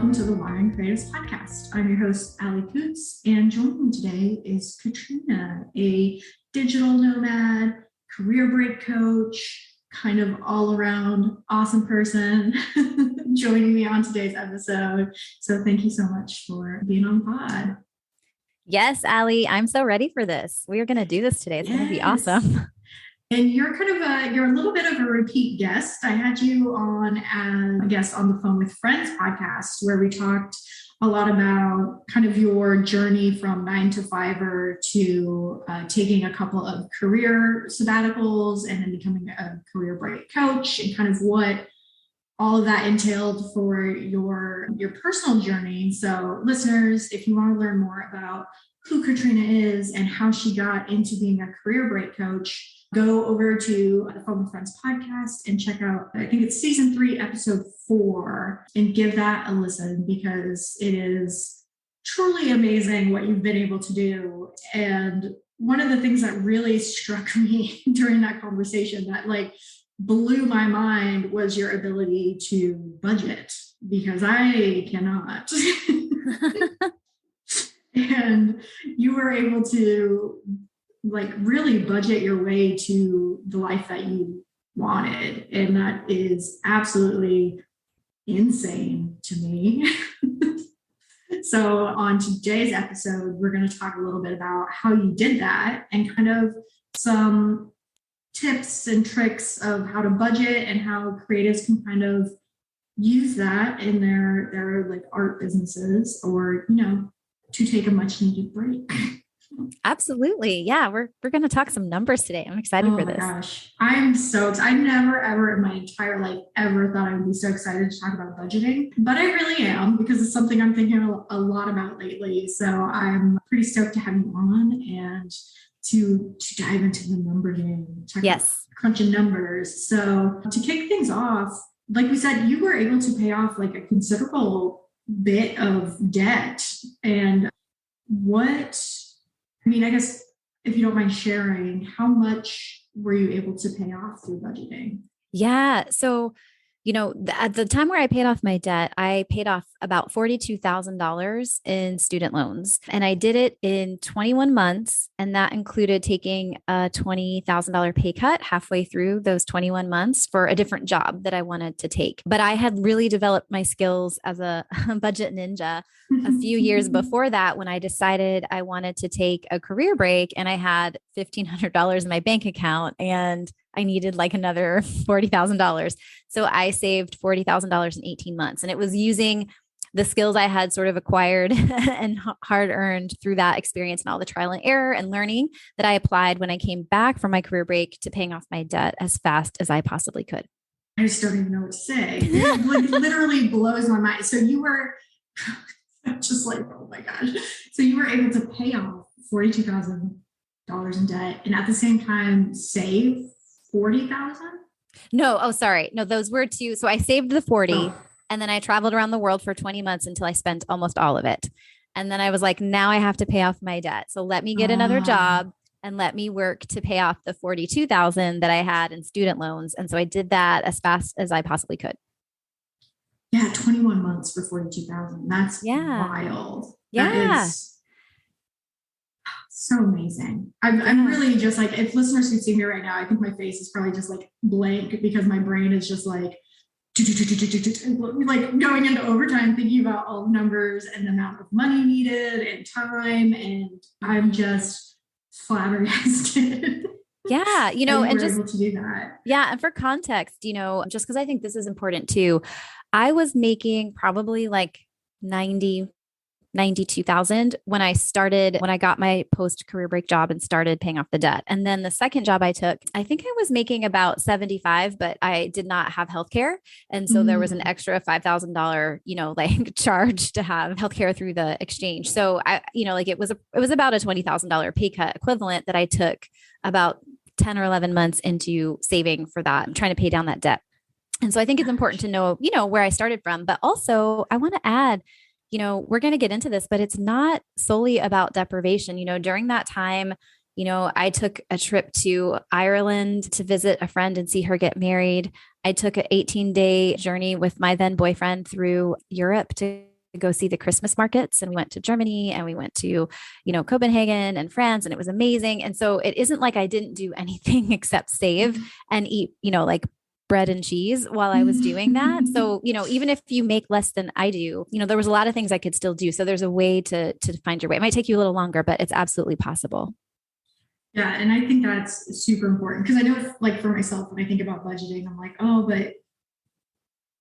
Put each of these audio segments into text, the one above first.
welcome to the Wiring Creatives Podcast. I'm your host, 𝗀𝗿𝗄𝗏, and joining me today is Katrina, a digital nomad, career break coach, kind of all around awesome person joining me on today's episode. So thank you so much for being on pod. Yes, Allie, I'm so ready for this. We are going to do this today. It's going to be awesome. And you're you're a little bit of a repeat guest. I had you on as a guest on the Phone with Friends podcast, where we talked a lot about kind of your journey from 9 to 5er to taking a couple of career sabbaticals and then becoming a career break coach, and kind of what all of that entailed for your personal journey. So listeners, if you want to learn more about who Katrina is and how she got into being a career break coach, go over to the Phone with Friends podcast and check out, I think it's season 3, episode 4, and give that a listen, because it is truly amazing what you've been able to do. And one of the things that really struck me during that conversation that blew my mind was your ability to budget, because I cannot. And you were able to really budget your way to the life that you wanted. And that is absolutely insane to me. So on today's episode, we're going to talk a little bit about how you did that and kind of some tips and tricks of how to budget and how creatives can kind of use that in their art businesses, or, to take a much needed break. Absolutely. Yeah. We're going to talk some numbers today. I'm excited for this. Oh my gosh. I'm so excited. I never, ever in my entire life ever thought I would be so excited to talk about budgeting, but I really am, because it's something I'm thinking a lot about lately. So I'm pretty stoked to have you on and to dive into the number game. Yes. Crunching numbers. So to kick things off, like we said, you were able to pay off a considerable bit of debt. And I guess if you don't mind sharing, how much were you able to pay off through budgeting? Yeah. So, at the time where I paid off my debt, I paid off about $42,000 in student loans, and I did it in 21 months. And that included taking a $20,000 pay cut halfway through those 21 months for a different job that I wanted to take. But I had really developed my skills as a budget ninja a few years before that, when I decided I wanted to take a career break, and I had $1,500 in my bank account and I needed another $40,000. So I saved $40,000 in 18 months. And it was using the skills I had sort of acquired and hard earned through that experience and all the trial and error and learning that I applied when I came back from my career break to paying off my debt as fast as I possibly could. I just don't even know what to say. It literally blows my mind. So you were just oh my gosh. So you were able to pay off $42,000 in debt and at the same time save 40,000? No. Oh, sorry. No, those were two. So I saved the 40 and then I traveled around the world for 20 months until I spent almost all of it. And then I was like, now I have to pay off my debt. So let me get another job and let me work to pay off the 42,000 that I had in student loans. And so I did that as fast as I possibly could. Yeah. 21 months for 42,000. That's wild. Yeah. That is so amazing. I'm really just if listeners could see me right now, I think my face is probably just blank, because my brain is just going into overtime, thinking about all the numbers and the amount of money needed and time. And I'm just flabbergasted. Yeah. and just able to do that. Yeah. And for context, just because I think this is important too, I was making probably $92,000 when I got my post-career break job and started paying off the debt. And then the second job I took, I think I was making about 75, but I did not have healthcare. And so there was an extra $5,000, charge to have healthcare through the exchange. So it was about a $20,000 pay cut equivalent that I took about 10 or 11 months into saving for that. I'm trying to pay down that debt. And so I think it's important to know, where I started from, but also I want to add, we're going to get into this, but it's not solely about deprivation. During that time, I took a trip to Ireland to visit a friend and see her get married. I took an 18-day journey with my then boyfriend through Europe to go see the Christmas markets, and we went to Germany and we went to, Copenhagen and France, and it was amazing. And so it isn't like I didn't do anything except save and eat, like bread and cheese while I was doing that. So, even if you make less than I do, there was a lot of things I could still do. So there's a way to find your way. It might take you a little longer, but it's absolutely possible. Yeah. And I think that's super important because I know, like, for myself, when I think about budgeting, I'm like, oh, but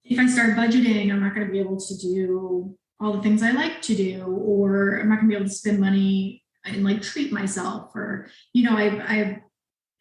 if I start budgeting, I'm not going to be able to do all the things I like to do, or I'm not going to be able to spend money and like treat myself, or, I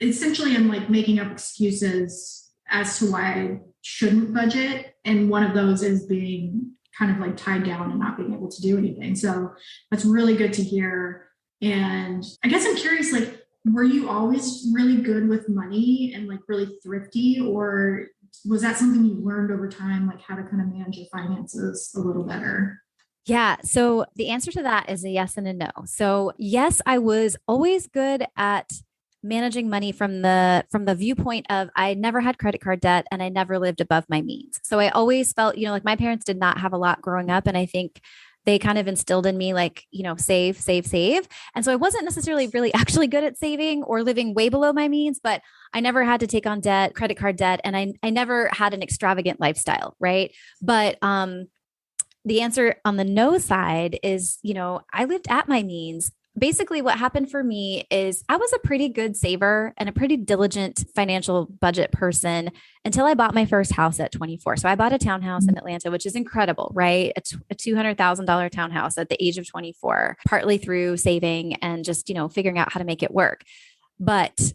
essentially am like making up excuses as to why I shouldn't budget. And one of those is being kind of like tied down and not being able to do anything. So that's really good to hear. And I guess I'm curious, like, were you always really good with money and like really thrifty, or was that something you learned over time, like how to kind of manage your finances a little better? Yeah. So the answer to that is a yes and a no. So yes, I was always good at managing money from the viewpoint of I never had credit card debt and I never lived above my means. So I always felt, like my parents did not have a lot growing up. And I think they kind of instilled in me like, save, save, save. And so I wasn't necessarily really actually good at saving or living way below my means, but I never had to take on debt, credit card debt. And I never had an extravagant lifestyle. Right. But, the answer on the no side is, I lived at my means. Basically, what happened for me is I was a pretty good saver and a pretty diligent financial budget person until I bought my first house at 24. So I bought a townhouse in Atlanta, which is incredible, right? A $200,000 townhouse at the age of 24, partly through saving and just, figuring out how to make it work. But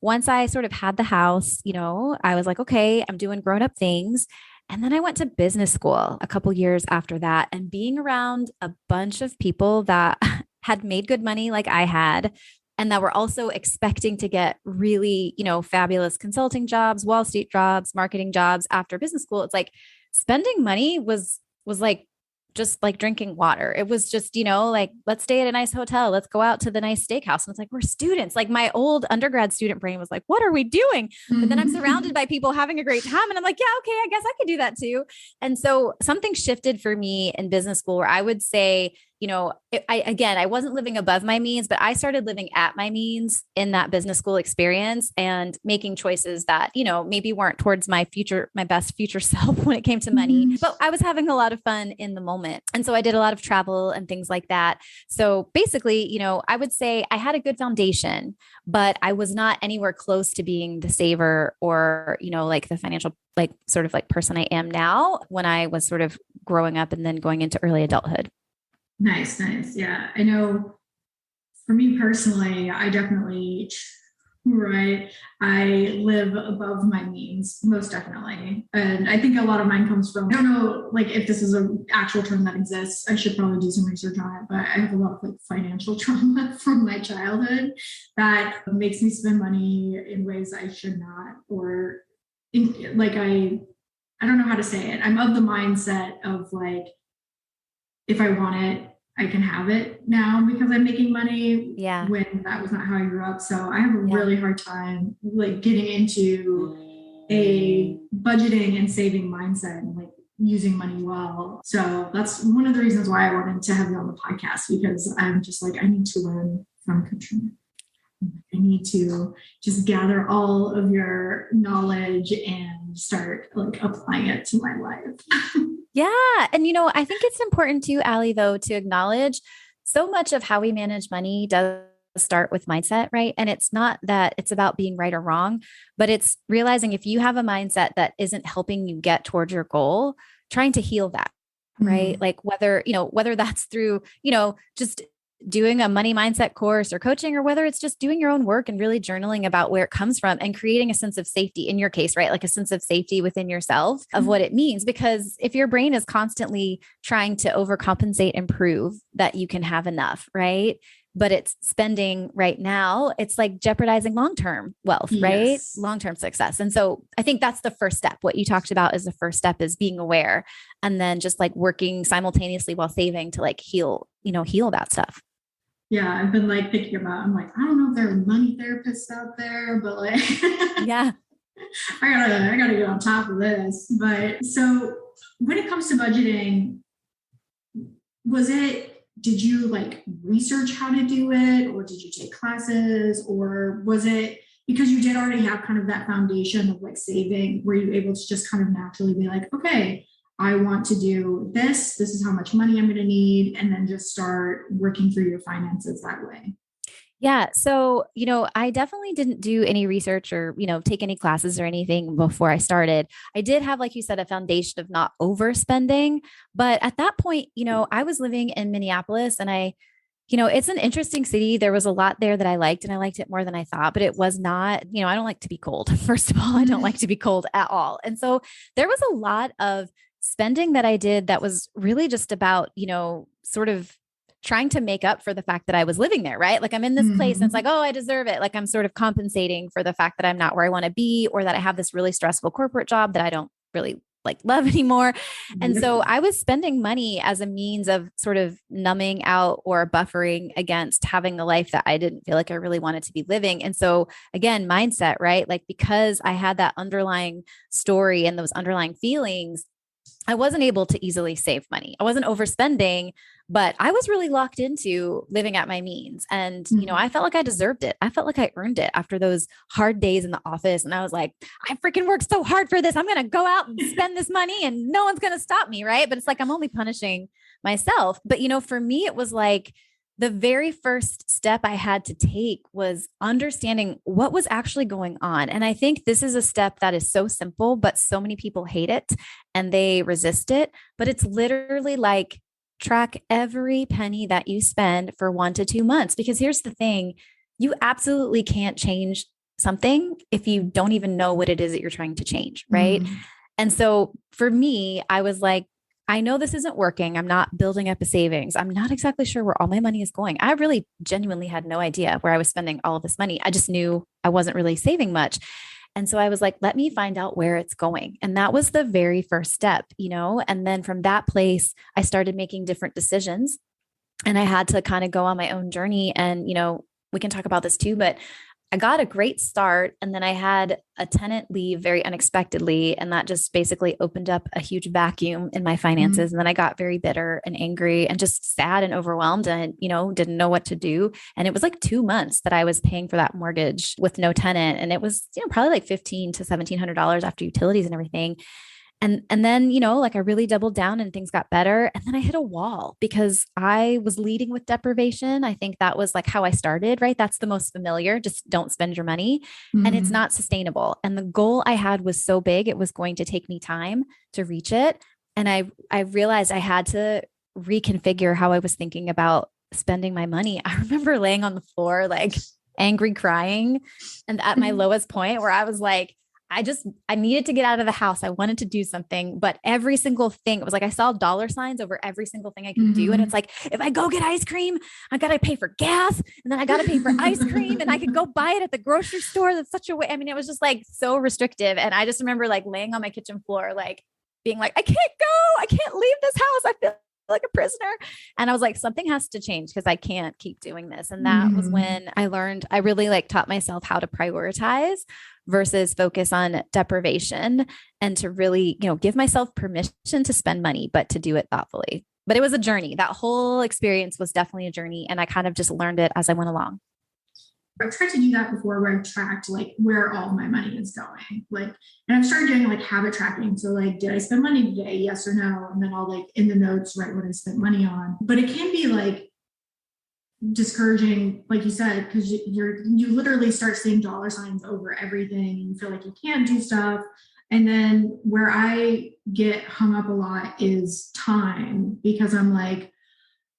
once I sort of had the house, I was like, okay, I'm doing grown-up things. And then I went to business school a couple years after that, and being around a bunch of people that had made good money like I had, and that were also expecting to get really, fabulous consulting jobs, Wall Street jobs, marketing jobs after business school. It's like spending money was like just like drinking water. It was just, like, let's stay at a nice hotel. Let's go out to the nice steakhouse. And it's like, we're students. Like my old undergrad student brain was like, what are we doing? But then I'm surrounded by people having a great time. And I'm like, yeah, okay, I guess I could do that too. And so something shifted for me in business school where I would say, I wasn't living above my means, but I started living at my means in that business school experience and making choices that, maybe weren't towards my best future self when it came to money, but I was having a lot of fun in the moment. And so I did a lot of travel and things like that. So basically, I would say I had a good foundation, but I was not anywhere close to being the saver or, like the financial, like sort of like person I am now when I was sort of growing up and then going into early adulthood. Nice. Yeah. I know for me personally, I definitely, right. I live above my means, most definitely. And I think a lot of mine comes from, I don't know, like if this is an actual term that exists, I should probably do some research on it, but I have a lot of like financial trauma from my childhood that makes me spend money in ways I should not, or I don't know how to say it. I'm of the mindset of like, if I want it, I can have it now because I'm making money. Yeah. When that was not how I grew up. So I have a really hard time like getting into a budgeting and saving mindset and like using money well. So that's one of the reasons why I wanted to have you on the podcast, because I'm just like, I need to learn from Katrina. I need to just gather all of your knowledge and start like applying it to my life. Yeah. And, I think it's important too, Allie, though, to acknowledge so much of how we manage money does start with mindset, right? And it's not that it's about being right or wrong, but it's realizing if you have a mindset that isn't helping you get towards your goal, trying to heal that, right? Like whether that's through, just doing a money mindset course or coaching, or whether it's just doing your own work and really journaling about where it comes from and creating a sense of safety in your case, right? Like a sense of safety within yourself of what it means. Because if your brain is constantly trying to overcompensate and prove that you can have enough, right? But it's spending right now, it's like jeopardizing long-term wealth, right? Long-term success. And so I think that's the first step. What you talked about is the first step is being aware and then just like working simultaneously while saving to like heal that stuff. Yeah, I've been like thinking about, I'm like, I don't know if there are money therapists out there, but like, yeah, I gotta get on top of this. But so when it comes to budgeting, did you like research how to do it, or did you take classes, or was it because you did already have kind of that foundation of like saving, were you able to just kind of naturally be like, okay, I want to do this. This is how much money I'm going to need. And then just start working through your finances that way? Yeah. So, I definitely didn't do any research or, take any classes or anything before I started. I did have, like you said, a foundation of not overspending. But at that point, I was living in Minneapolis and it's an interesting city. There was a lot there that I liked and I liked it more than I thought, but it was not, I don't like to be cold. First of all, I don't like to be cold at all. And so there was a lot of spending that I did that was really just about, sort of trying to make up for the fact that I was living there, right? Like I'm in this place and it's like, oh, I deserve it. Like I'm sort of compensating for the fact that I'm not where I want to be, or that I have this really stressful corporate job that I don't really like love anymore. And so I was spending money as a means of sort of numbing out or buffering against having the life that I didn't feel like I really wanted to be living. And so again, mindset, right? Like because I had that underlying story and those underlying feelings, I wasn't able to easily save money. I wasn't overspending, but I was really locked into living at my means. And, I felt like I deserved it. I felt like I earned it after those hard days in the office. And I was like, I freaking worked so hard for this. I'm going to go out and spend this money and no one's going to stop me. Right. But it's like, I'm only punishing myself. But, for me, it was like, the very first step I had to take was understanding what was actually going on. And I think this is a step that is so simple, but so many people hate it and they resist it. But it's literally like track every penny that you spend for 1 to 2 months. Because here's the thing, you absolutely can't change something if you don't even know what it is that you're trying to change. Right. And so for me, I was like, I know this isn't working. I'm not building up a savings. I'm not exactly sure where all my money is going. I really genuinely had no idea where I was spending all of this money. I just knew I wasn't really saving much. And so I was like, let me find out where it's going. And that was the very first step, and then from that place, I started making different decisions and I had to kind of go on my own journey. And, we can talk about this too, but I got a great start. And then I had a tenant leave very unexpectedly. And that just basically opened up a huge vacuum in my finances. And then I got very bitter and angry and just sad and overwhelmed and, didn't know what to do. And it was like 2 months that I was paying for that mortgage with no tenant. And it was, probably like $1,500 to $1,700 after utilities and everything. And then, like I really doubled down and things got better. And then I hit a wall because I was leading with deprivation. I think that was like how I started, right? That's the most familiar. Just don't spend your money. And it's not sustainable. And the goal I had was so big, it was going to take me time to reach it. And I realized I had to reconfigure how I was thinking about spending my money. I remember laying on the floor, like angry, crying, and at my lowest point where I was like, I needed to get out of the house. I wanted to do something, but every single thing, it was like, I saw dollar signs over every single thing I could do. And it's like, if I go get ice cream, I got to pay for gas and then I got to pay for ice cream and I could go buy it at the grocery store. That's such a way. I mean, it was just like so restrictive. And I just remember like laying on my kitchen floor, like being like, I can't go, I can't leave this house. I feel like a prisoner. And I was like, something has to change because I can't keep doing this. And that was when I learned, I really like taught myself how to prioritize versus focus on deprivation and to really, give myself permission to spend money, but to do it thoughtfully. But it was a journey. That whole experience was definitely a journey. And I kind of just learned it as I went along. I've tried to do that before where I've tracked like where all my money is going. Like, and I've started doing like habit tracking. So like, did I spend money today? Yes or no? And then I'll like in the notes write what I spent money on. But it can be like discouraging, like you said, because you literally start seeing dollar signs over everything and you feel like you can't do stuff. And then where I get hung up a lot is time, because I'm like,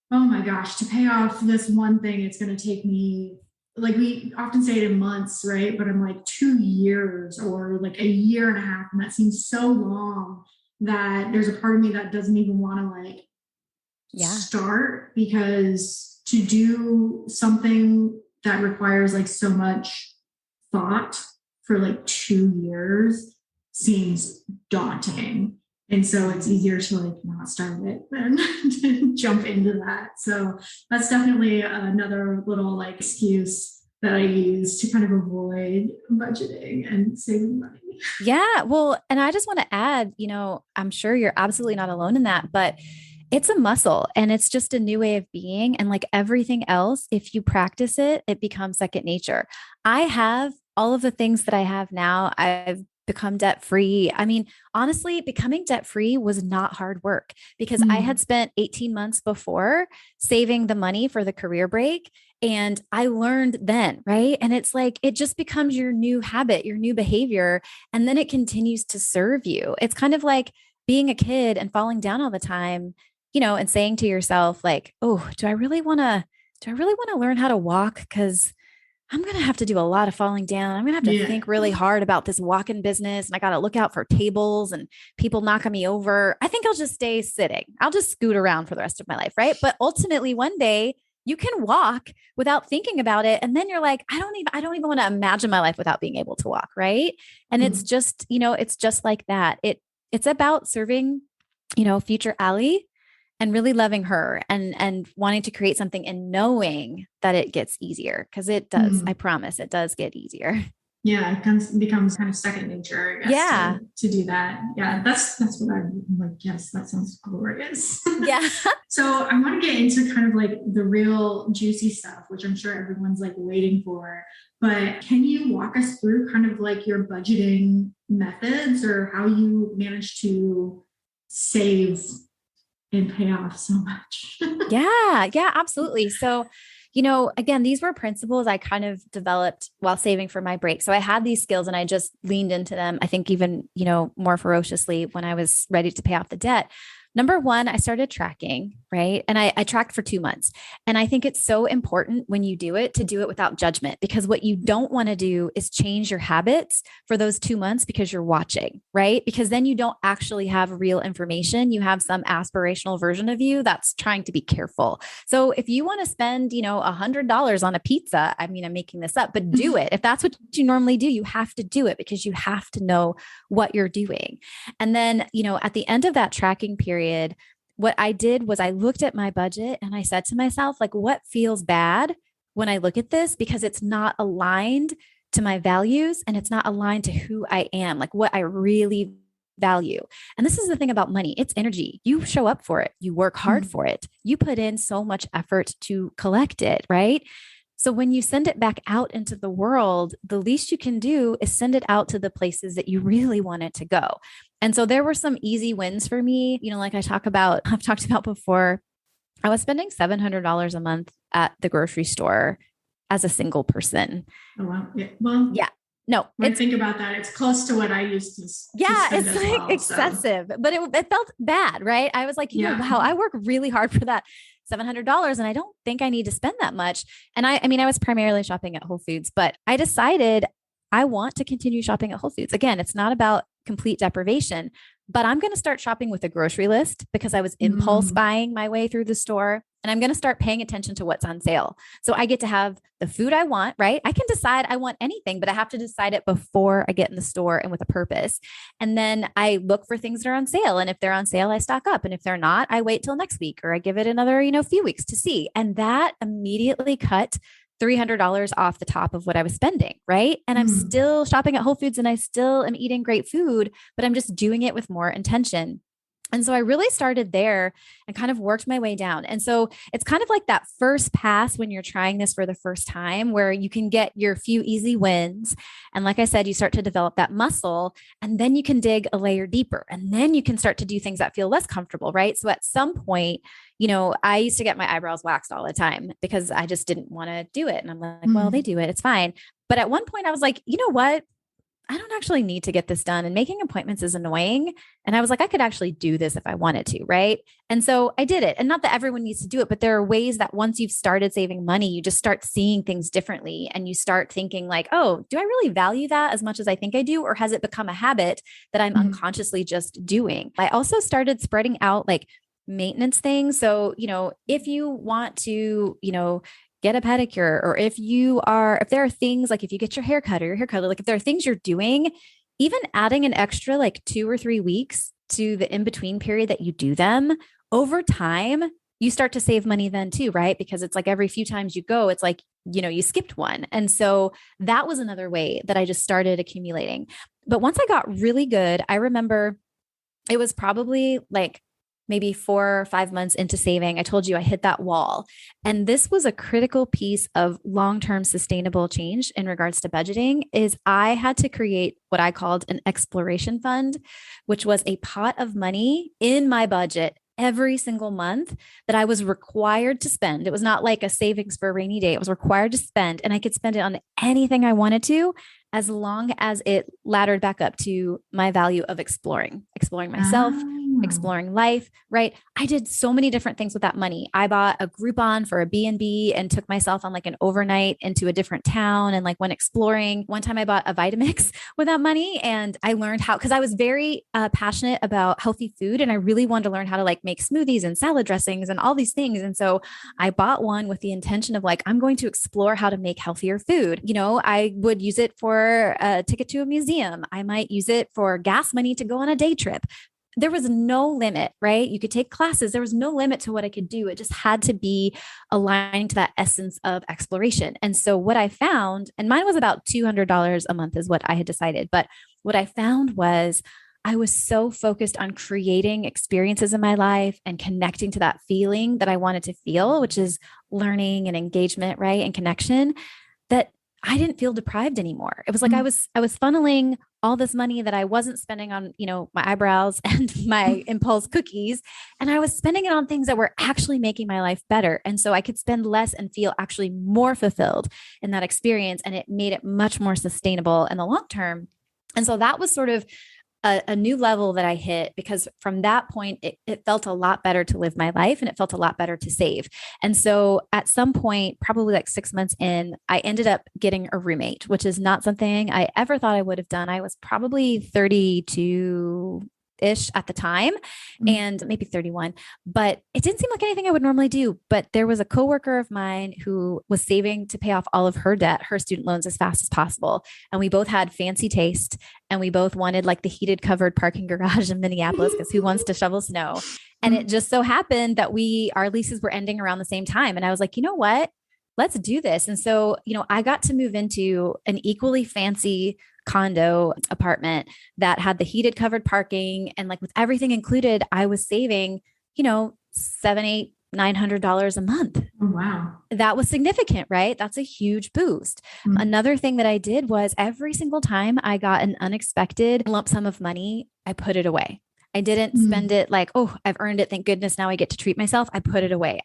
oh my gosh, to pay off this one thing, it's going to take me, like we often say it in months, right? But I'm like 2 years or like a year and a half. And that seems so long that there's a part of me that doesn't even want to like start, because to do something that requires like so much thought for like 2 years seems daunting. And so it's easier to like not start it than to jump into that. So that's definitely another little like excuse that I use to kind of avoid budgeting and saving money. Yeah. Well, and I just want to add, I'm sure you're absolutely not alone in that, but It's a muscle and it's just a new way of being. And like everything else, if you practice it, it becomes second nature. I have all of the things that I have now. I've become debt free. I mean, honestly, becoming debt free was not hard work because I Mm. had spent 18 months before saving the money for the career break. And I learned then, right? And it's like, it just becomes your new habit, your new behavior, and then it continues to serve you. It's kind of like being a kid and falling down all the time, and saying to yourself, like, oh, do I really want to learn how to walk? Cause I'm going to have to do a lot of falling down. I'm going to have to Yeah. think really hard about this walking business. And I got to look out for tables and people knocking me over. I think I'll just stay sitting. I'll just scoot around for the rest of my life. Right. But ultimately one day you can walk without thinking about it. And then you're like, I don't even want to imagine my life without being able to walk. Right. And it's Mm. just, it's just like that. It's about serving, future 𝗂𝗄𝗏 and really loving her and wanting to create something and knowing that it gets easier because it does. I Mm. promise it does get easier. Yeah, it becomes kind of second nature, I guess, Yeah. to do that. Yeah, that's what I'm like. Yes, that sounds glorious. Yeah. So I want to get into kind of like the real juicy stuff, which I'm sure everyone's like waiting for. But can you walk us through kind of like your budgeting methods or how you manage to save and pay off so much? Yeah, absolutely. So, again, these were principles I kind of developed while saving for my break. So I had these skills and I just leaned into them, I think even, more ferociously when I was ready to pay off the debt. Number one, I started tracking, right? And I tracked for 2 months. And I think it's so important when you do it to do it without judgment, because what you don't want to do is change your habits for those 2 months because you're watching, right? Because then you don't actually have real information. You have some aspirational version of you that's trying to be careful. So if you want to spend, $100 on a pizza, I mean, I'm making this up, but do it. If that's what you normally do, you have to do it because you have to know what you're doing. And then, at the end of that tracking period, what I did was I looked at my budget and I said to myself, like, what feels bad when I look at this? Because it's not aligned to my values and it's not aligned to who I am, like what I really value. And this is the thing about money. It's energy. You show up for it. You work hard for it. You put in so much effort to collect it, right? So when you send it back out into the world, the least you can do is send it out to the places that you really want it to go. And so there were some easy wins for me, like I've talked about before. I was spending $700 a month at the grocery store as a single person. Oh, wow. Yeah. Well, Yeah. No, when I think about that, it's close to what I used to yeah, spend it's as like well, excessive, but it felt bad, right? I was like, Yeah. wow, I work really hard for that $700 and I don't think I need to spend that much. And I mean, I was primarily shopping at Whole Foods, but I decided I want to continue shopping at Whole Foods. Again, it's not about complete deprivation, but I'm going to start shopping with a grocery list because I was impulse buying my way through the store. And I'm going to start paying attention to what's on sale. So I get to have the food I want, right? I can decide I want anything, but I have to decide it before I get in the store and with a purpose. And then I look for things that are on sale. And if they're on sale, I stock up. And if they're not, I wait till next week or I give it another, few weeks to see. And that immediately cut $300 off the top of what I was spending, right? And I'm still shopping at Whole Foods and I still am eating great food, but I'm just doing it with more intention. And so I really started there and kind of worked my way down. And so it's kind of like that first pass when you're trying this for the first time, where you can get your few easy wins. And like I said, you start to develop that muscle and then you can dig a layer deeper and then you can start to do things that feel less comfortable, right? So at some point, I used to get my eyebrows waxed all the time because I just didn't want to do it. And I'm like, well, they do it. It's fine. But at one point I was like, you know what? I don't actually need to get this done. And making appointments is annoying. And I was like, I could actually do this if I wanted to. Right. And so I did it. And not that everyone needs to do it, but there are ways that once you've started saving money, you just start seeing things differently. And you start thinking like, oh, do I really value that as much as I think I do? Or has it become a habit that I'm unconsciously just doing? I also started spreading out like maintenance things. So, if you want to, get a pedicure, or if there are things like if you get your hair cut or your hair color, like if there are things you're doing, even adding an extra like 2 or 3 weeks to the in-between period that you do them, over time, you start to save money then too, right? Because it's like every few times you go, it's like, you skipped one. And so that was another way that I just started accumulating. But once I got really good, I remember it was probably like maybe 4 or 5 months into saving, I told you I hit that wall. And this was a critical piece of long-term sustainable change in regards to budgeting is I had to create what I called an exploration fund, which was a pot of money in my budget every single month that I was required to spend. It was not like a savings for a rainy day. It was required to spend, and I could spend it on anything I wanted to, as long as it laddered back up to my value of exploring myself, exploring life, right? I did so many different things with that money. I bought a Groupon for a B&B and took myself on like an overnight into a different town and like went exploring. One time I bought a Vitamix with that money, and I learned how, because I was very passionate about healthy food and I really wanted to learn how to like make smoothies and salad dressings and all these things. And so I bought one with the intention of like, I'm going to explore how to make healthier food. You know, I would use it for a ticket to a museum. I might use it for gas money to go on a day trip. There was no limit, right? You could take classes. There was no limit to what I could do. It just had to be aligned to that essence of exploration. And so what I found, and mine was about $200 a month is what I had decided. But what I found was I was so focused on creating experiences in my life and connecting to that feeling that I wanted to feel, which is learning and engagement, right? And connection, that I didn't feel deprived anymore. It was like I was funneling all this money that I wasn't spending on, you know, my eyebrows and my impulse cookies. And I was spending it on things that were actually making my life better. And so I could spend less and feel actually more fulfilled in that experience. And it made it much more sustainable in the long term. And so that was sort of a new level that I hit, because from that point, it felt a lot better to live my life and it felt a lot better to save. And so at some point, probably like 6 months in, I ended up getting a roommate, which is not something I ever thought I would have done. I was probably 32-ish at the time, and maybe 31, but it didn't seem like anything I would normally do. But there was a coworker of mine who was saving to pay off all of her debt, her student loans, as fast as possible. And we both had fancy taste, and we both wanted like the heated covered parking garage in Minneapolis, because who wants to shovel snow? And it just so happened that our leases were ending around the same time. And I was like, you know what? Let's do this. And so, you know, I got to move into an equally fancy condo apartment that had the heated covered parking, and like with everything included, I was saving, you know, $700, $800, $900 a month. Oh, wow. That was significant, right? That's a huge boost. Another thing that I did was every single time I got an unexpected lump sum of money, I put it away. I didn't spend it like, oh, I've earned it. Thank goodness. Now I get to treat myself. I put it away.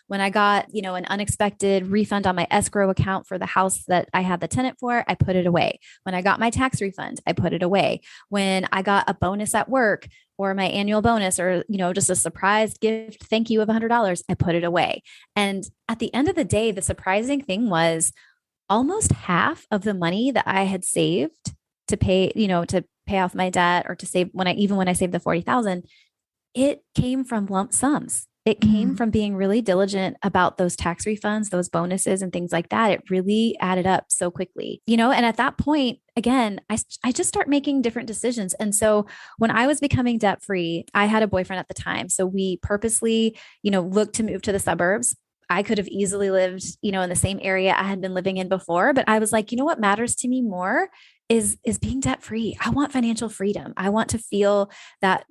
When I got, you know, an unexpected refund on my escrow account for the house that I had the tenant for, I put it away. When I got my tax refund, I put it away. When I got a bonus at work, or my annual bonus, or, you know, just a surprise gift, thank you of $100, I put it away. And at the end of the day, the surprising thing was almost half of the money that I had saved to pay, you know, to pay off my debt, or to save when I saved the 40,000, it came from lump sums. It came from being really diligent about those tax refunds, those bonuses and things like that. It really added up so quickly, you know? And at that point, again, I just start making different decisions. And so when I was becoming debt free, I had a boyfriend at the time. So we purposely, you know, looked to move to the suburbs. I could have easily lived, you know, in the same area I had been living in before, but I was like, you know what matters to me more is being debt free. I want financial freedom. I want to feel that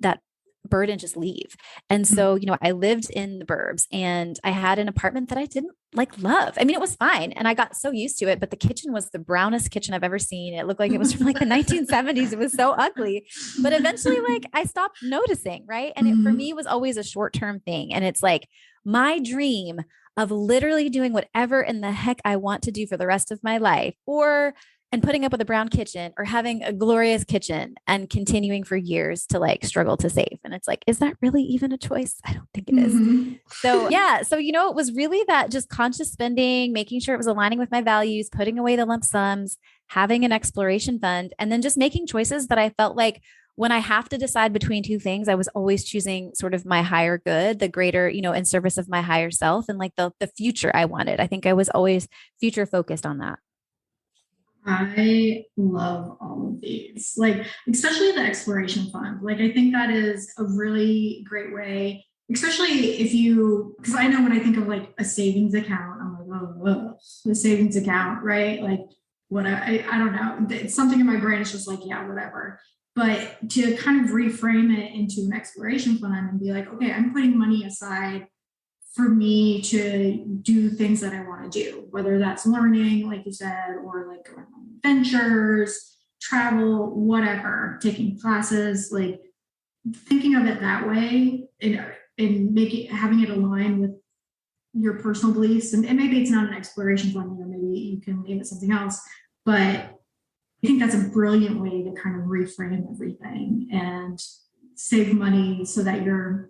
burden just leave. And so, you know, I lived in the burbs, and I had an apartment that I didn't like love. I mean, it was fine, and I got so used to it, but the kitchen was the brownest kitchen I've ever seen. It looked like it was from like the 1970s. It was so ugly, but eventually like I stopped noticing. Right. And it for me was always a short-term thing. And it's like my dream of literally doing whatever in the heck I want to do for the rest of my life, and putting up with a brown kitchen, or having a glorious kitchen, and continuing for years to like struggle to save. And it's like, is that really even a choice? I don't think it is. So yeah. So, you know, it was really that just conscious spending, making sure it was aligning with my values, putting away the lump sums, having an exploration fund, and then just making choices that I felt like when I have to decide between two things, I was always choosing sort of my higher good, the greater, you know, in service of my higher self, and like the future I wanted. I think I was always future focused on that. I love all of these, like, especially the exploration fund. Like, I think that is a really great way, especially if because I know when I think of like a savings account, I'm like, oh, the savings account, right? Like, what I don't know. It's something in my brain is just like, yeah, whatever. but to kind of reframe it into an exploration fund and be like, okay, I'm putting money aside for me to do things that I want to do, whether that's learning, like you said, or like going on adventures, travel, whatever, taking classes, like thinking of it that way and having it align with your personal beliefs. And maybe it's not an exploration fund, maybe you can name it something else, but I think that's a brilliant way to kind of reframe everything and save money so that you're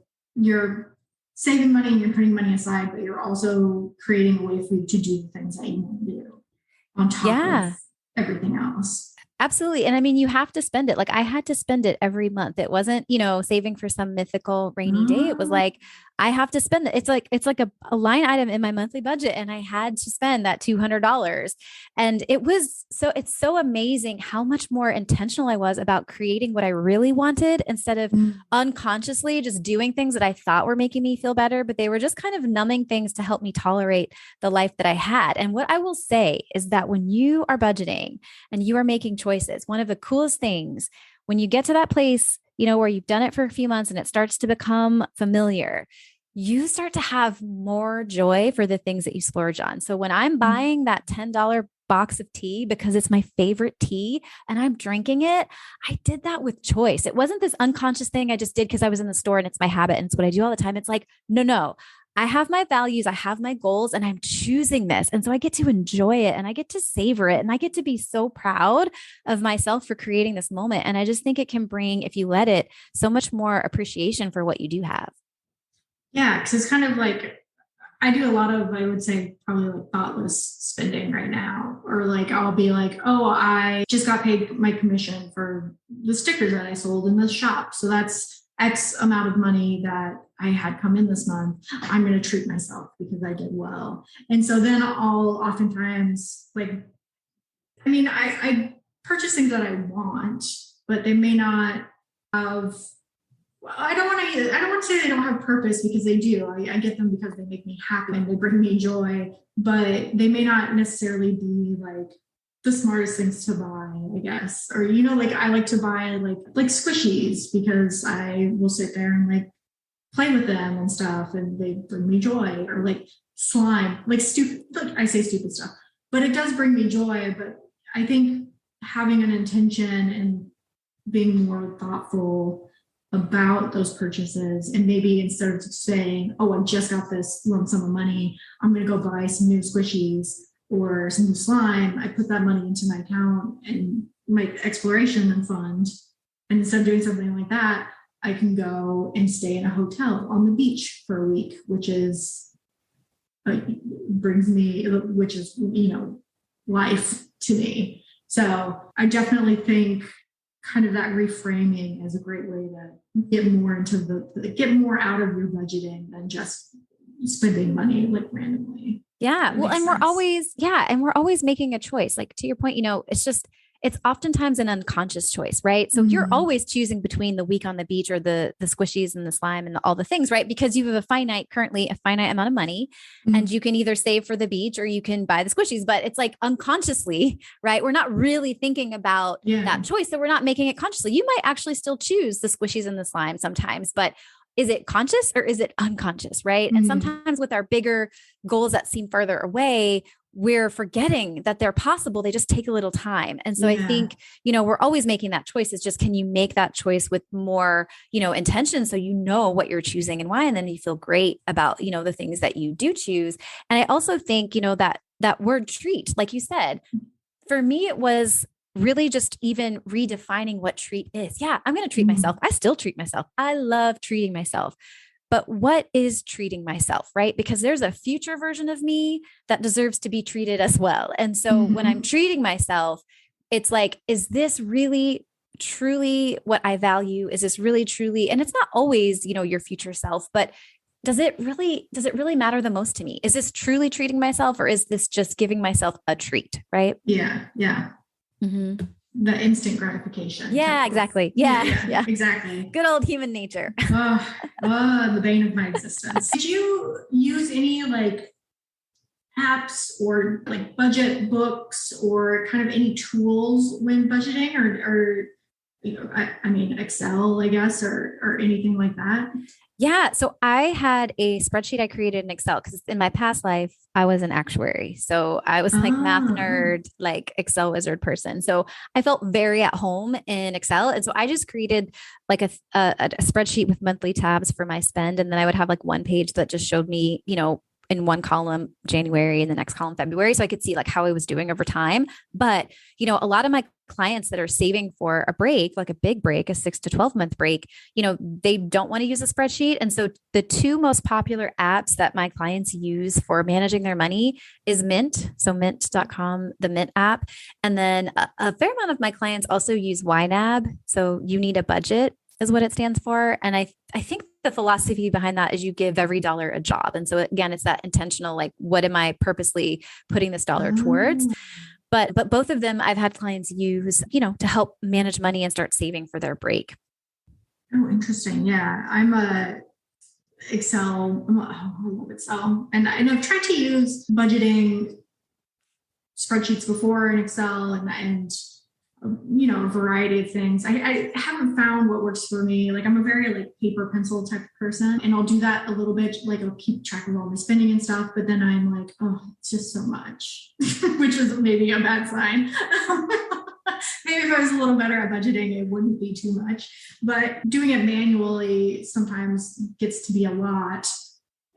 saving money and you're putting money aside, but you're also creating a way for you to do the things that you want to do on top of everything else. Absolutely. And I mean, you have to spend it. Like I had to spend it every month. It wasn't, saving for some mythical rainy day. It was like, I have to spend it. It's like a line item in my monthly budget. And I had to spend that $200. And it's so amazing how much more intentional I was about creating what I really wanted instead of unconsciously just doing things that I thought were making me feel better, but they were just kind of numbing things to help me tolerate the life that I had. And what I will say is that when you are budgeting and you are making choices, one of the coolest things when you get to that place, where you've done it for a few months and it starts to become familiar, you start to have more joy for the things that you splurge on. So when I'm buying that $10 box of tea because it's my favorite tea and I'm drinking it, I did that with choice. It wasn't this unconscious thing I just did because I was in the store and it's my habit and it's what I do all the time. It's like, no, I have my values, I have my goals, and I'm choosing this. And so I get to enjoy it and I get to savor it. And I get to be so proud of myself for creating this moment. And I just think it can bring, if you let it, so much more appreciation for what you do have. Yeah. Cause it's kind of like, I do a lot of, I would say probably like thoughtless spending right now, or like, I'll be like, oh, I just got paid my commission for the stickers that I sold in the shop. So that's X amount of money that I had come in this month. I'm going to treat myself because I did well. And so then I'll oftentimes I purchase things that I want, but they may not have, I don't want to say they don't have purpose because they do. I get them because they make me happy and they bring me joy, but they may not necessarily be like the smartest things to buy, I guess. Or, I like to buy like squishies because I will sit there and like play with them and stuff and they bring me joy, or like slime, like stupid, like I say stupid stuff, but it does bring me joy. But I think having an intention and being more thoughtful about those purchases, and maybe instead of saying, oh, I just got this lump sum of money, I'm going to go buy some new squishies or some new slime, I put that money into my account and my exploration fund. And instead of doing something like that, I can go and stay in a hotel on the beach for a week, which is life to me. So I definitely think kind of that reframing is a great way to get more into get more out of your budgeting than just spending money like randomly. Yeah. Well, and we're always making a choice. Like to your point, it's oftentimes an unconscious choice, right? So you're always choosing between the week on the beach or the squishies and the slime and all the things, right? Because you have currently a finite amount of money and you can either save for the beach or you can buy the squishies, but it's like unconsciously, right? We're not really thinking about that choice. So we're not making it consciously. You might actually still choose the squishies and the slime sometimes, but is it conscious or is it unconscious, right? And sometimes with our bigger goals that seem further away, we're forgetting that they're possible. They just take a little time. And so I think, we're always making that choice. It's just, can you make that choice with more, intention so you know what you're choosing and why, and then you feel great about, the things that you do choose. And I also think, that word treat, like you said, for me, it was really just even redefining what treat is. Yeah, I'm going to treat myself. I still treat myself. I love treating myself. But what is treating myself, right? Because there's a future version of me that deserves to be treated as well. And so when I'm treating myself, it's like, is this really truly what I value? Is this really truly, and it's not always, your future self, but does it really matter the most to me? Is this truly treating myself, or is this just giving myself a treat? Right. Yeah. Yeah. The instant gratification. Yeah, exactly. Yeah, exactly. Good old human nature. The bane of my existence. Did you use any like apps or like budget books or kind of any tools when budgeting, or I mean, Excel, I guess, or anything like that? Yeah. So I had a spreadsheet I created in Excel because in my past life, I was an actuary. So I was like math Oh, nerd, like Excel wizard person. So I felt very at home in Excel. And so I just created like a spreadsheet with monthly tabs for my spend. And then I would have like one page that just showed me, in one column January and the next column February. So I could see like how I was doing over time. But, a lot of my clients that are saving for a break, like a big break, a 6 to 12 month break, they don't want to use a spreadsheet. And so the two most popular apps that my clients use for managing their money is Mint. So mint.com, the Mint app. And then a fair amount of my clients also use YNAB. So you need a budget is what it stands for. And I think the philosophy behind that is you give every dollar a job. And so again, it's that intentional, like, what am I purposely putting this dollar towards? oh, But both of them I've had clients use, to help manage money and start saving for their break. oh, interesting. Yeah, I'm a Excel. I love Excel, and I've tried to use budgeting spreadsheets before in Excel, and a variety of things. I haven't found what works for me. Like, I'm a very like paper pencil type of person, and I'll do that a little bit. Like, I'll keep track of all my spending and stuff, but then I'm like, oh, it's just so much, which is maybe a bad sign. Maybe if I was a little better at budgeting, it wouldn't be too much. But doing it manually sometimes gets to be a lot.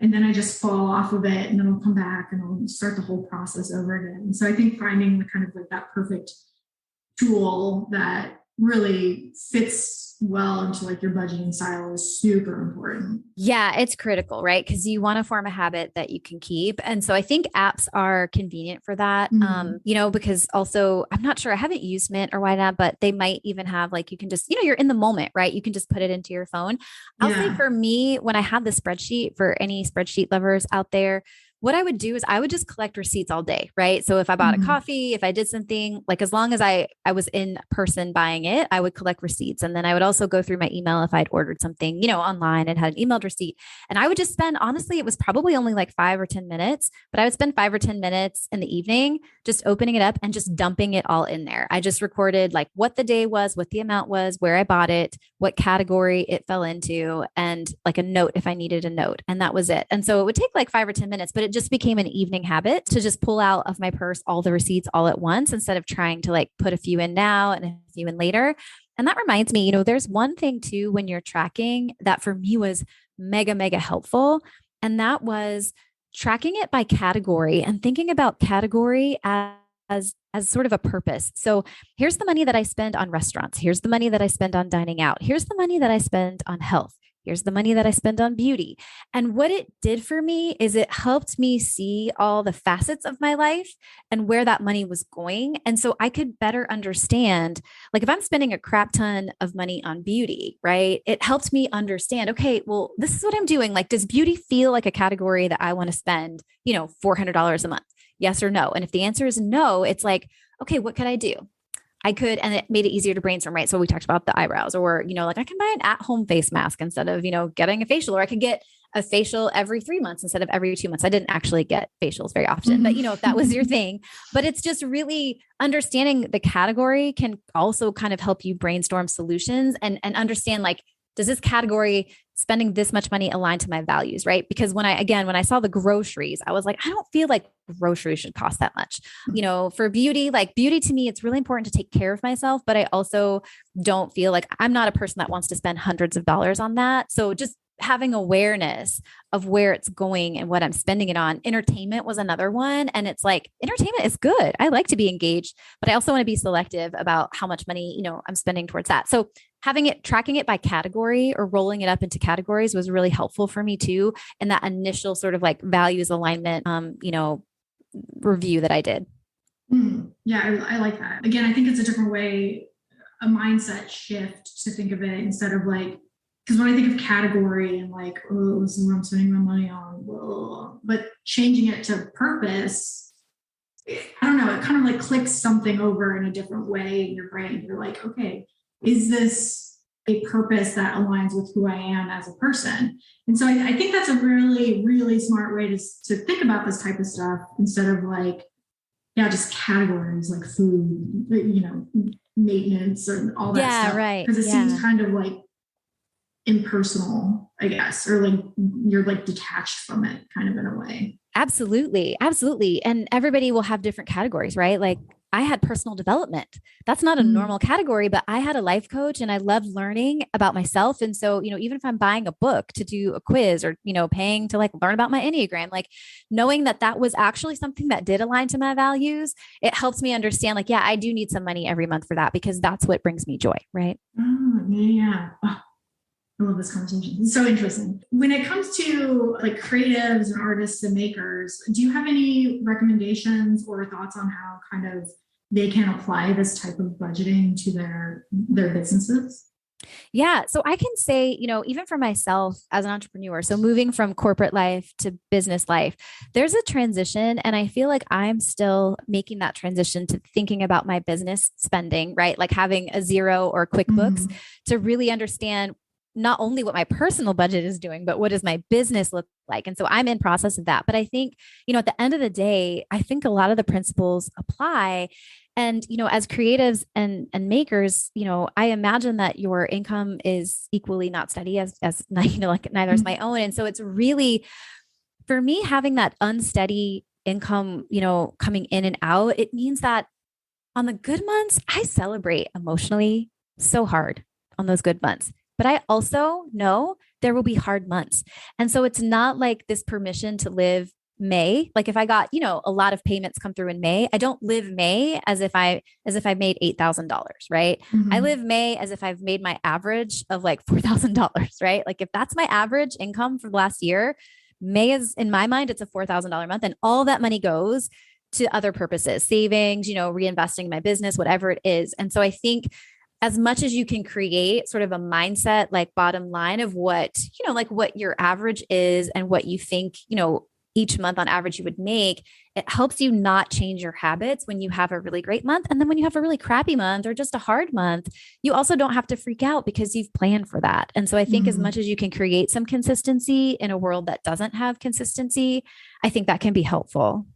And then I just fall off of it, and then I'll come back and I'll start the whole process over again. So I think finding the kind of like that perfect tool that really fits well into like your budgeting style is super important. Yeah, it's critical, right? Because you want to form a habit that you can keep. And so I think apps are convenient for that. Mm. Because also I'm not sure, I haven't used Mint or YNAB, but they might even have like, you can just, you're in the moment, right? You can just put it into your phone. I'll say Yeah. for me, when I have the spreadsheet, for any spreadsheet lovers out there, what I would do is I would just collect receipts all day, right? So if I bought a Mm. coffee, if I did something, like as long as I was in person buying it, I would collect receipts. And then I would also go through my email if I'd ordered something, online and had an emailed receipt. And I would just spend, honestly, it was probably only like 5 or 10 minutes, but I would spend 5 or 10 minutes in the evening just opening it up and just dumping it all in there. I just recorded like what the day was, what the amount was, where I bought it, what category it fell into, and like a note if I needed a note. And that was it. And so it would take like 5 or 10 minutes, but it just became an evening habit to just pull out of my purse all the receipts all at once instead of trying to like put a few in now and a few in later. And that reminds me, there's one thing too when you're tracking that for me was mega, mega helpful. And that was tracking it by category and thinking about category as sort of a purpose. So here's the money that I spend on restaurants. Here's the money that I spend on dining out. Here's the money that I spend on health. Here's the money that I spend on beauty. And what it did for me is it helped me see all the facets of my life and where that money was going. And so I could better understand, like if I'm spending a crap ton of money on beauty, right? It helped me understand, okay, well, this is what I'm doing. Like, does beauty feel like a category that I want to spend, $400 a month? Yes or no? And if the answer is no, it's like, okay, what could I do? I could, and it made it easier to brainstorm, right? So we talked about the eyebrows, or, like I can buy an at-home face mask instead of, getting a facial, or I could get a facial every 3 months instead of every 2 months. I didn't actually get facials very often, but if that was your thing, but it's just really understanding the category can also kind of help you brainstorm solutions and understand, like, does this category spending this much money align to my values, right? Because when I saw the groceries, I was like, I don't feel like groceries should cost that much. For beauty, like beauty to me, it's really important to take care of myself, but I also don't feel like I'm not a person that wants to spend hundreds of dollars on that. So just having awareness of where it's going and what I'm spending it on. Entertainment was another one. And it's like, entertainment is good. I like to be engaged, but I also want to be selective about how much money, I'm spending towards that. So tracking it by category or rolling it up into categories was really helpful for me too. And that initial sort of like values alignment, review that I did. Yeah, I like that. Again, I think it's a different way, a mindset shift to think of it instead of like, because when I think of category and like, oh, this is what I'm spending my money on, whoa. But changing it to purpose, I don't know, it kind of like clicks something over in a different way in your brain. You're like, okay, is this a purpose that aligns with who I am as a person? And so I think that's a really, really smart way to think about this type of stuff instead of like, yeah, just categories like food, maintenance and all that Yeah, stuff. right. Because it Yeah. seems kind of like impersonal, I guess, or like you're like detached from it kind of in a way. Absolutely. Absolutely. And everybody will have different categories, right? Like I had personal development. That's not a normal category, but I had a life coach and I loved learning about myself. And so, even if I'm buying a book to do a quiz or, paying to like learn about my Enneagram, like knowing that that was actually something that did align to my values, it helps me understand like, yeah, I do need some money every month for that because that's what brings me joy. Right. Oh, yeah. Oh, I love this conversation. It's so interesting. When it comes to like creatives and artists and makers, do you have any recommendations or thoughts on how kind of they can apply this type of budgeting to their businesses? Yeah. So I can say, even for myself as an entrepreneur, so moving from corporate life to business life, there's a transition. And I feel like I'm still making that transition to thinking about my business spending, right? Like having a Xero or QuickBooks to really understand not only what my personal budget is doing, but what does my business look like? And so I'm in process of that. But I think, at the end of the day, I think a lot of the principles apply. And, as creatives and makers, I imagine that your income is equally not steady as like neither is my own. And so it's really, for me, having that unsteady income, coming in and out, it means that on the good months, I celebrate emotionally so hard on those good months. But I also know there will be hard months. And so it's not like this permission to live May. Like if I got, a lot of payments come through in May, I don't live May as if I made $8,000, right? I live May as if I've made my average of like $4,000, right? Like if that's my average income for the last year, May is, in my mind, it's a $4,000 month, and all that money goes to other purposes, savings, reinvesting in my business, whatever it is. And so I think as much as you can create sort of a mindset, like bottom line of what, like what your average is and what you think, each month on average you would make, it helps you not change your habits when you have a really great month. And then when you have a really crappy month or just a hard month, you also don't have to freak out because you've planned for that. And so I think as much as you can create some consistency in a world that doesn't have consistency, I think that can be helpful.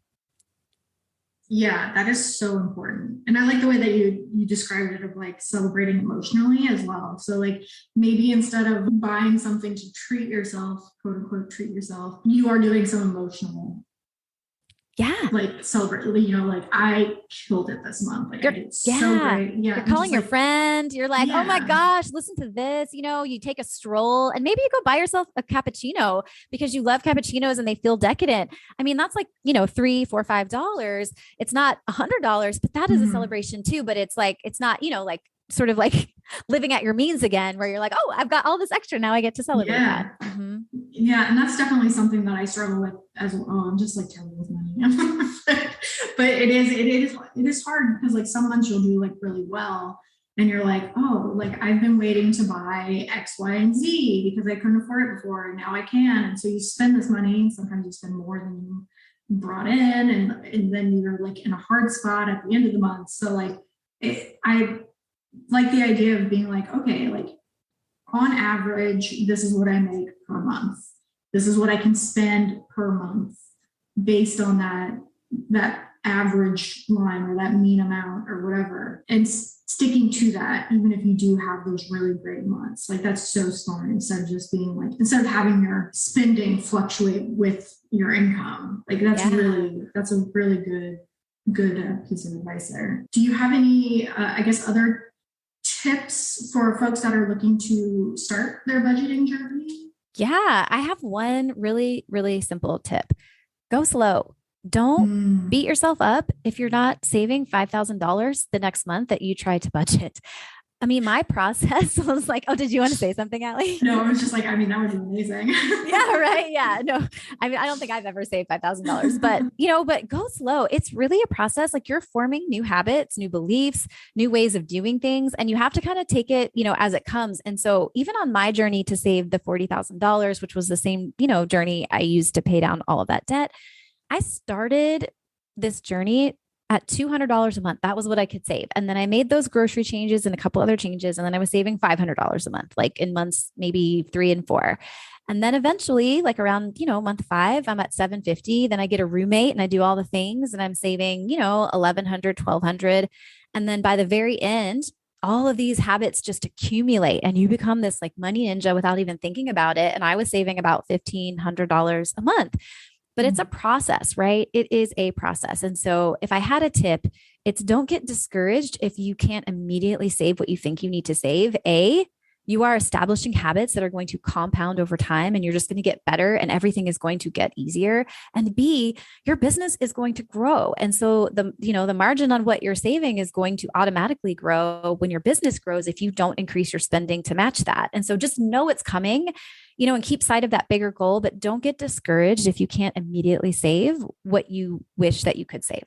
Yeah, that is so important. And I like the way that you described it of like celebrating emotionally as well. So like maybe instead of buying something to treat yourself, quote unquote, treat yourself, you are doing some emotional. Yeah. Like celebrate, like I killed it this month. Like I did so great. Yeah. You're calling your friend. You're like, oh my gosh, listen to this. You take a stroll and maybe you go buy yourself a cappuccino because you love cappuccinos and they feel decadent. I mean, that's like, $3, $4, $5. It's not $100, but that is a celebration too. But it's like, it's not, like sort of like living at your means again, where you're like, oh, I've got all this extra. Now I get to celebrate that. Yeah. And that's definitely something that I struggle with as well. I'm just like terrible with money. But it is hard because like some months you'll do like really well and you're like, oh, like I've been waiting to buy X, Y, and Z because I couldn't afford it before and now I can. And so you spend this money, sometimes you spend more than you brought in and then you're like in a hard spot at the end of the month. So like I like the idea of being like, okay, like on average, this is what I make per month. This is what I can spend per month based on that average line or that mean amount or whatever. And sticking to that, even if you do have those really great months, like that's so smart instead of having your spending fluctuate with your income. Like that's a really good piece of advice there. Do you have any, other tips for folks that are looking to start their budgeting journey? Yeah, I have one really, really simple tip. Go slow. Don't beat yourself up if you're not saving $5,000 the next month that you try to budget. I mean, my process was like, oh, did you want to say something, Allie? No, I was just like, that would be amazing. Yeah, right. Yeah. No, I mean, I don't think I've ever saved $5,000, but but go slow. It's really a process. Like you're forming new habits, new beliefs, new ways of doing things. And you have to kind of take it, as it comes. And so even on my journey to save the $40,000, which was the same, journey I used to pay down all of that debt, I started this journey at $200 a month. That was what I could save. And then I made those grocery changes and a couple other changes. And then I was saving $500 a month, like in months, maybe 3 and 4. And then eventually, like around, month 5, I'm at 750. Then I get a roommate and I do all the things and I'm saving, 1,100, 1,200. And then by the very end, all of these habits just accumulate and you become this like money ninja without even thinking about it. And I was saving about $1,500 a month. But it's a process, right? It is a process. And so if I had a tip, it's don't get discouraged if you can't immediately save what you think you need to save. You are establishing habits that are going to compound over time and you're just going to get better and everything is going to get easier. And B, your business is going to grow. And so the margin on what you're saving is going to automatically grow when your business grows if you don't increase your spending to match that. And so just know it's coming, and keep sight of that bigger goal, but don't get discouraged if you can't immediately save what you wish that you could save.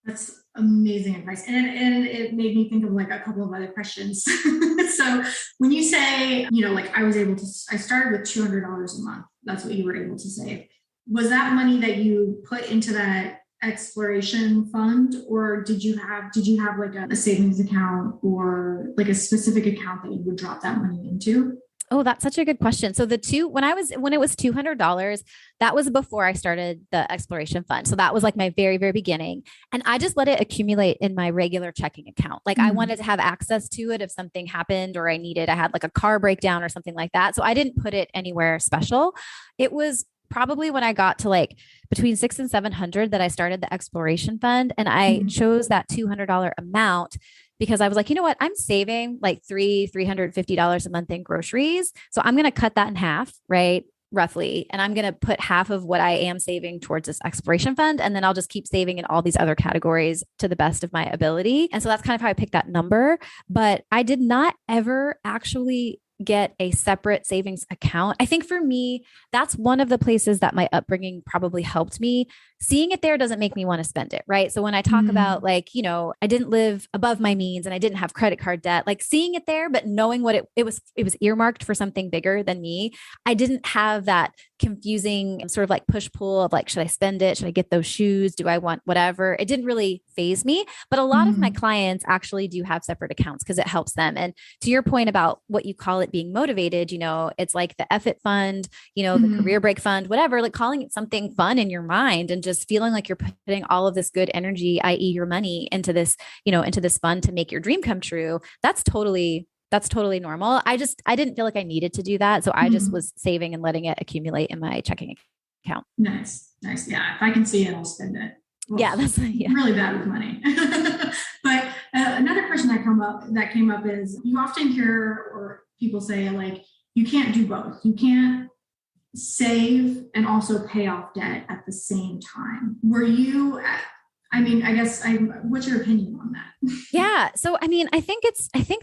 That's amazing advice. And it made me think of like a couple of other questions. So when you say, I started with $200 a month. That's what you were able to save. Was that money that you put into that exploration fund, or did you have like a savings account or like a specific account that you would drop that money into? Oh, that's such a good question. So when it was $200, that was before I started the exploration fund. So that was like my very, very beginning. And I just let it accumulate in my regular checking account. Like I wanted to have access to it if something happened or I had like a car breakdown or something like that. So I didn't put it anywhere special. It was probably when I got to like between 600 and 700 that I started the exploration fund. And I chose that $200 amount because I was like, you know what? I'm saving like $350 a month in groceries. So I'm going to cut that in half, right? Roughly. And I'm going to put half of what I am saving towards this exploration fund. And then I'll just keep saving in all these other categories to the best of my ability. And so that's kind of how I picked that number. But I did not ever actually get a separate savings account. I think for me, that's one of the places that my upbringing probably helped me. Seeing it there doesn't make me want to spend it, right? So when I talk about like, I didn't live above my means and I didn't have credit card debt, like seeing it there, but knowing what it was earmarked for something bigger than me. I didn't have that confusing sort of like push-pull of like, should I spend it? Should I get those shoes? Do I want whatever? It didn't really phase me, but a lot of my clients actually do have separate accounts because it helps them. And to your point about what you call it being motivated, it's like the 𝗱𝗏 fund, the Career Break fund, whatever, like calling it something fun in your mind and just feeling like you're putting all of this good energy, i.e. your money into this fund to make your dream come true. That's totally normal. I didn't feel like I needed to do that. So I just was saving and letting it accumulate in my checking account. Nice. Yeah. If I can see it, I'll spend it. Well, yeah. That's really bad with money. But another question that came up is you often hear or people say like, you can't do both. You can't save and also pay off debt at the same time. What's your opinion on that? Yeah. So, I think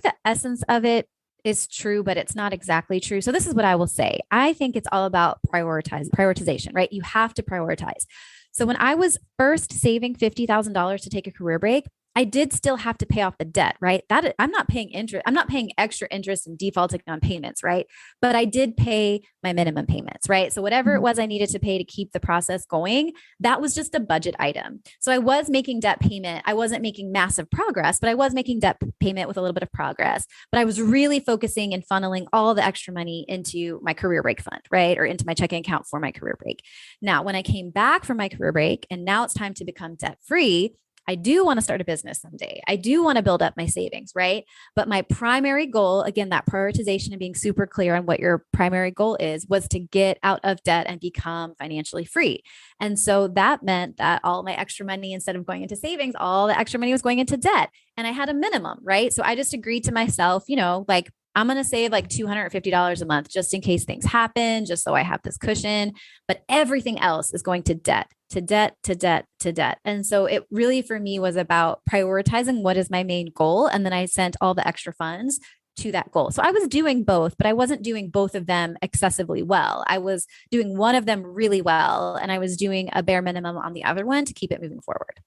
the essence of it is true, but it's not exactly true. So this is what I will say. I think it's all about prioritization, right? You have to prioritize. So when I was first saving $50,000 to take a career break, I did still have to pay off the debt, right? That I'm not paying interest. I'm not paying extra interest and defaulting on payments, right? But I did pay my minimum payments, right? So whatever it was I needed to pay to keep the process going, that was just a budget item. So I was making debt payment. I wasn't making massive progress, but I was making debt payment with a little bit of progress. But I was really focusing and funneling all the extra money into my career break fund, right? Or into my checking account for my career break. Now, when I came back from my career break and now it's time to become debt free, I do want to start a business someday. I do want to build up my savings, right? But my primary goal, again, that prioritization and being super clear on what your primary goal is, was to get out of debt and become financially free. And so that meant that all my extra money, instead of going into savings, all the extra money was going into debt. And I had a minimum, right? So I just agreed to myself, like, I'm going to save like $250 a month just in case things happen, just so I have this cushion. But everything else is going to debt, to debt, to debt, to debt. And so it really, for me, was about prioritizing what is my main goal. And then I sent all the extra funds to that goal. So I was doing both, but I wasn't doing both of them excessively well. I was doing one of them really well, and I was doing a bare minimum on the other one to keep it moving forward.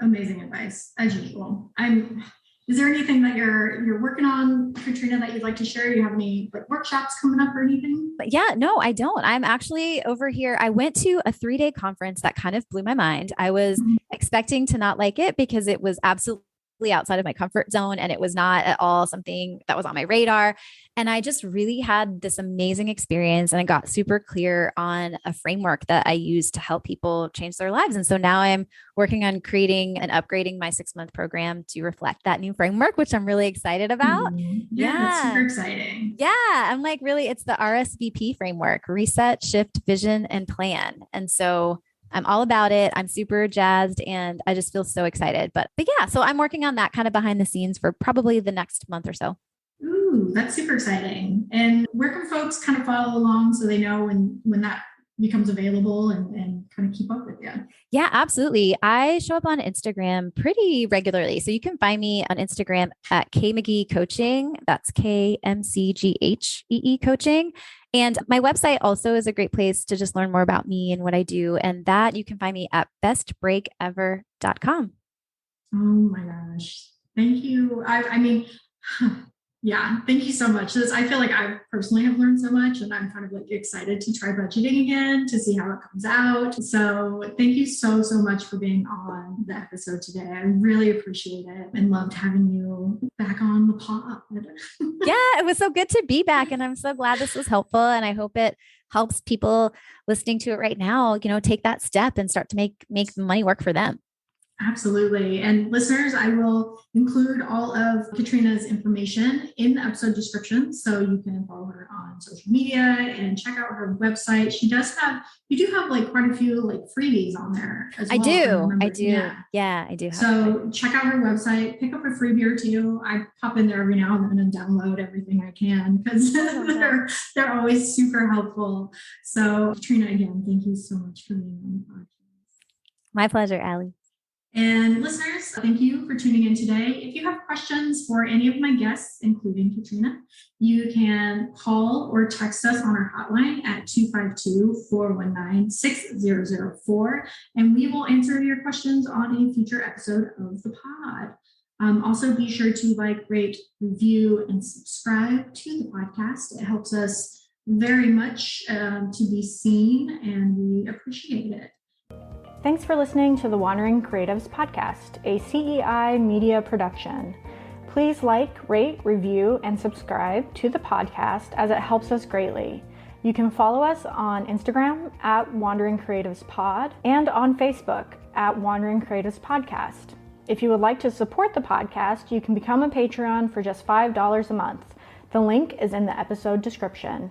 Amazing advice, as usual. Is there anything that you're working on, Katrina, that you'd like to share? You have any like workshops coming up or anything? But yeah, no, I don't. I'm actually over here. I went to a 3-day conference that kind of blew my mind. I was expecting to not like it because it was absolutely outside of my comfort zone and it was not at all something that was on my radar. And I just really had this amazing experience and I got super clear on a framework that I use to help people change their lives. And so now I'm working on creating and upgrading my 6-month program to reflect that new framework, which I'm really excited about. Yeah, that's super exciting. Yeah. I'm like, really, it's the RSVP framework: reset, shift, vision, and plan. And so I'm all about it. I'm super jazzed and I just feel so excited. But yeah, so I'm working on that kind of behind the scenes for probably the next month or so. Ooh, that's super exciting. And where can folks kind of follow along so they know when that becomes available and kind of keep up with you? Yeah, absolutely. I show up on Instagram pretty regularly. So you can find me on Instagram at 𝗀𝗵𝗲𝗀 Coaching. That's 𝗀𝗵𝗲𝗀𝗀 Coaching. And my website also is a great place to just learn more about me and what I do. And that you can find me at 𝗏𝑒𝑠𝑡�breakever.com. Oh my gosh. Thank you. I mean, yeah, thank you so much. I feel like I personally have learned so much and I'm kind of like excited to try budgeting again to see how it comes out. So thank you so much for being on the episode today. I really appreciate it and loved having you back on the pod. Yeah, it was so good to be back. And I'm so glad this was helpful. And I hope it helps people listening to it right now, take that step and start to make money work for them. Absolutely. And listeners, I will include all of Katrina's information in the episode description. So you can follow her on social media and check out her website. You do have like quite a few like freebies on there as well. I do. Yeah, I do. So check out her website, pick up a freebie or two. I pop in there every now and then and download everything I can because they're always super helpful. So Katrina, again, thank you so much for being on the podcast. My pleasure, Allie. And listeners, thank you for tuning in today. If you have questions for any of my guests, including Katrina, you can call or text us on our hotline at 252-419-6004, and we will answer your questions on a future episode of the pod. Also, be sure to like, rate, review, and subscribe to the podcast. It helps us very much to be seen, and we appreciate it. Thanks for listening to the Wandering Creatives podcast, a CEI media production. Please like, rate, review, and subscribe to the podcast as it helps us greatly. You can follow us on Instagram at Wandering Creatives Pod and on Facebook at Wandering Creatives Podcast. If you would like to support the podcast, you can become a Patreon for just $5 a month. The link is in the episode description.